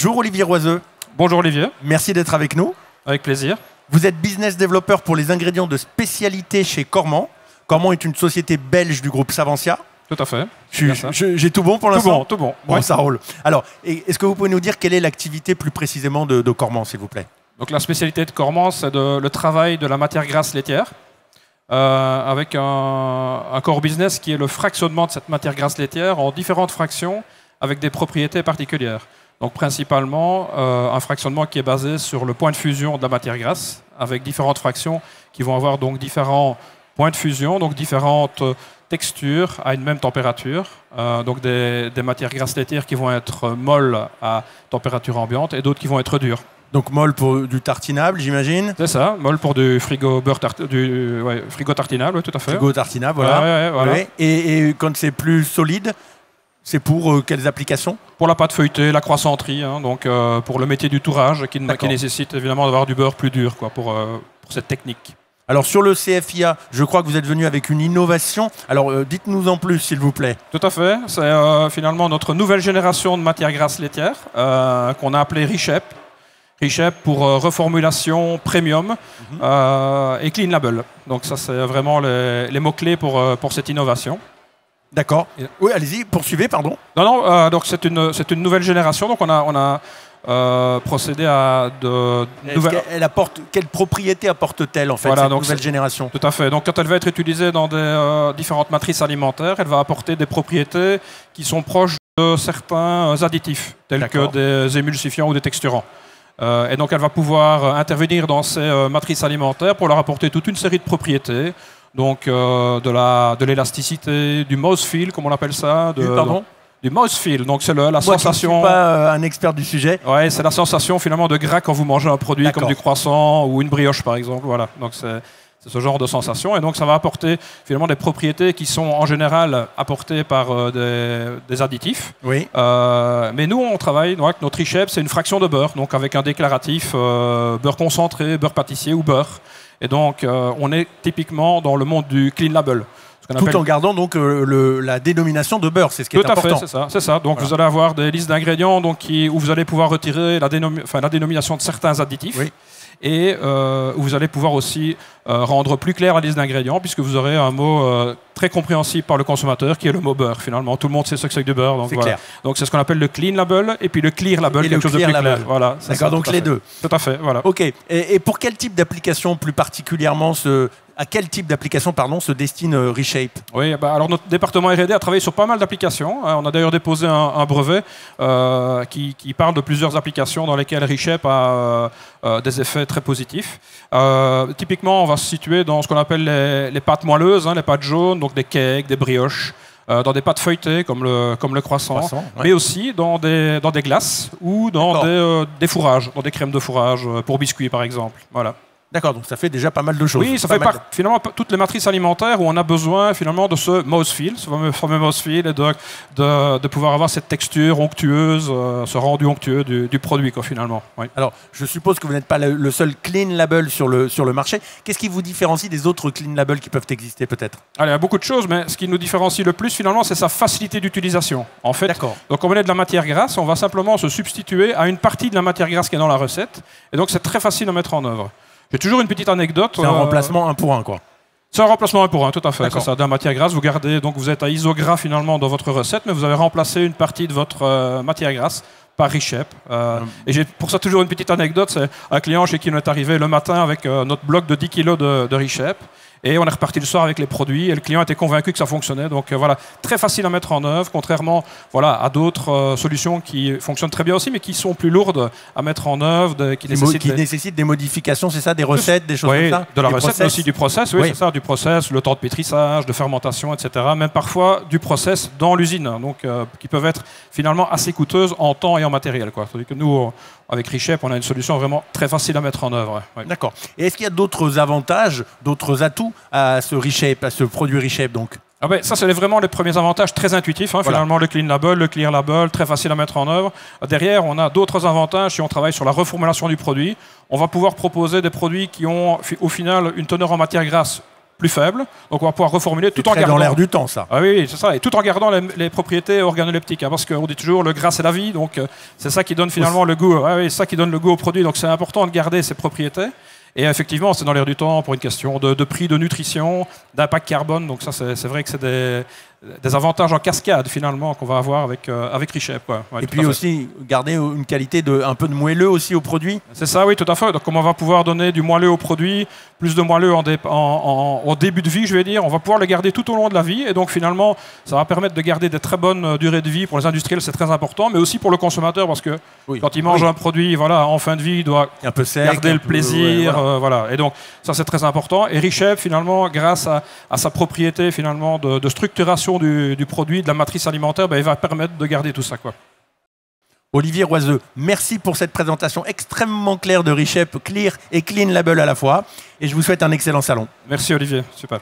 Bonjour Olivier Roiseux. Bonjour Olivier. Merci d'être avec nous. Avec plaisir. Vous êtes business developer pour les ingrédients de spécialité chez Cormans. Cormans est une société belge du groupe Savencia. Tout à fait. J'ai tout bon pour l'instant? Tout bon. Bon, ouais. Ça roule. Alors, est-ce que vous pouvez nous dire quelle est l'activité plus précisément de Cormans, s'il vous plaît? Donc la spécialité de Cormans, c'est le travail de la matière grasse laitière, avec un core business qui est le fractionnement de cette matière grasse laitière en différentes fractions avec des propriétés particulières. Donc principalement un fractionnement qui est basé sur le point de fusion de la matière grasse, avec différentes fractions qui vont avoir donc différents points de fusion, donc différentes textures à une même température, donc des matières grasses laitières qui vont être molles à température ambiante et d'autres qui vont être dures. Donc molle pour du tartinable, j'imagine? C'est ça, molle pour du frigo frigo tartinable, oui, tout à fait. Frigo tartinable, voilà. Voilà. Ouais. Et quand c'est plus solide, c'est pour quelles applications? Pour la pâte feuilletée, la croissanterie, hein, donc pour le métier du tourrage qui nécessite évidemment d'avoir du beurre plus dur pour cette technique. Alors sur le CFIA, je crois que vous êtes venu avec une innovation. Alors dites-nous en plus, s'il vous plaît. Tout à fait. C'est finalement notre nouvelle génération de matière grasse laitière qu'on a appelée Richep. Richep pour reformulation premium et clean label. Donc ça, c'est vraiment les mots-clés pour cette innovation. D'accord. Oui, allez-y, poursuivez, pardon. Non, donc c'est une nouvelle génération. Donc on a procédé à de nouvelles... Quelle propriété apporte-t-elle en fait, cette nouvelle génération? Tout à fait. Donc quand elle va être utilisée dans des différentes matrices alimentaires, elle va apporter des propriétés qui sont proches de certains additifs, tels que des émulsifiants ou des texturants. Et donc elle va pouvoir intervenir dans ces matrices alimentaires pour leur apporter toute une série de propriétés. Donc de l'élasticité, du mouthfeel, comme on appelle ça. Du mouthfeel, donc c'est la sensation... Moi, je ne suis pas un expert du sujet. Ouais, c'est la sensation finalement de gras quand vous mangez un produit comme du croissant ou une brioche par exemple. Voilà, donc c'est ce genre de sensation. Et donc ça va apporter finalement des propriétés qui sont en général apportées par des additifs. Oui. Mais nous, on travaille donc notre Richep, c'est une fraction de beurre, donc avec un déclaratif beurre concentré, beurre pâtissier ou beurre. Et donc on est typiquement dans le monde du clean label. Tout en gardant donc la dénomination de beurre, c'est ce qui est important. Tout à fait, c'est ça. Donc vous allez avoir des listes d'ingrédients où vous allez pouvoir retirer la dénomination de certains additifs. Oui. Et où vous allez pouvoir aussi rendre plus clair la liste d'ingrédients, puisque vous aurez un mot très compréhensible par le consommateur, qui est le mot beurre. Finalement, tout le monde sait ce que c'est que du beurre. Donc voilà. Donc c'est ce qu'on appelle le clean label, et puis le clear label, quelque chose de plus clair. Voilà, d'accord, donc les deux. Tout à fait, voilà. Ok. Et pour quel type d'application plus particulièrement à quel type d'application se destine Reshape? Oui, alors notre département R&D a travaillé sur pas mal d'applications. On a d'ailleurs déposé un brevet qui parle de plusieurs applications dans lesquelles Reshape a des effets très positifs. Typiquement, on va se situer dans ce qu'on appelle les pâtes moelleuses, les pâtes jaunes, donc des cakes, des brioches, dans des pâtes feuilletées comme le croissant, mais aussi dans des glaces ou dans des fourrages, dans des crèmes de fourrage pour biscuits par exemple. Voilà. D'accord, donc ça fait déjà pas mal de choses. Oui, ça fait finalement toutes les matrices alimentaires où on a besoin finalement de ce mouthfeel, ce fameux mouthfeel, et de pouvoir avoir cette texture onctueuse, ce rendu onctueux du produit finalement. Oui. Alors, je suppose que vous n'êtes pas le seul clean label sur le marché. Qu'est-ce qui vous différencie des autres clean labels qui peuvent exister peut-être? Il y a beaucoup de choses, mais ce qui nous différencie le plus finalement, c'est sa facilité d'utilisation. En fait, donc comme on est de la matière grasse, on va simplement se substituer à une partie de la matière grasse qui est dans la recette, et donc c'est très facile à mettre en œuvre. J'ai toujours une petite anecdote. C'est un remplacement 1 pour 1, quoi. C'est un remplacement 1 pour 1, tout à fait. C'est de la matière grasse. Vous gardez, donc vous êtes à isogras finalement dans votre recette, mais vous avez remplacé une partie de votre matière grasse par Richep. Et j'ai pour ça toujours une petite anecdote. C'est un client chez qui on est arrivé le matin avec notre bloc de 10 kg de Richep. Et on est reparti le soir avec les produits et le client était convaincu que ça fonctionnait. Donc voilà, très facile à mettre en œuvre, contrairement à d'autres solutions qui fonctionnent très bien aussi, mais qui sont plus lourdes à mettre en œuvre, qui nécessitent des modifications, c'est ça, des recettes, des choses comme ça? De la recette, mais aussi du process, c'est ça, du process, le temps de pétrissage, de fermentation, etc. Même parfois du process dans l'usine, donc qui peuvent être finalement assez coûteuses en temps et en matériel. Tandis que nous, avec Richep, on a une solution vraiment très facile à mettre en œuvre. Ouais. D'accord. Et est-ce qu'il y a d'autres avantages, d'autres atouts à ce Richep, à ce produit Richep donc? Ça, c'est vraiment les premiers avantages très intuitifs. Finalement, le clean label, le clear label, très facile à mettre en œuvre. Derrière, on a d'autres avantages si on travaille sur la reformulation du produit. On va pouvoir proposer des produits qui ont au final une teneur en matière grasse plus faible. Donc on va pouvoir reformuler tout en gardant... dans l'air du temps, ça. Ah oui, c'est ça. Et tout en gardant les propriétés organoleptiques. Hein, parce qu'on dit toujours le gras c'est la vie. Donc c'est ça qui donne finalement le goût. Ah oui, c'est ça qui donne le goût au produit. Donc c'est important de garder ces propriétés. Et effectivement, c'est dans l'air du temps pour une question de prix, de nutrition, d'impact carbone. Donc ça, c'est vrai que c'est des avantages en cascade finalement qu'on va avoir avec Reshape. Ouais, et puis aussi garder une qualité un peu de moelleux aussi au produit. C'est ça, oui, tout à fait. Donc comme on va pouvoir donner du moelleux au produit, plus de moelleux au début de vie, je vais dire, on va pouvoir le garder tout au long de la vie. Et donc finalement, ça va permettre de garder des très bonnes durées de vie. Pour les industriels, c'est très important, mais aussi pour le consommateur parce que quand il mange un produit, voilà, en fin de vie, il doit un peu sec, garder le plaisir. Ouais, voilà. Et donc ça, c'est très important. Et Reshape, finalement, grâce à sa propriété finalement de structuration du produit, de la matrice alimentaire, il va permettre de garder tout ça, quoi. Olivier Roiseux, merci pour cette présentation extrêmement claire de Reshape, Clear et Clean Label à la fois. Et je vous souhaite un excellent salon. Merci Olivier, super.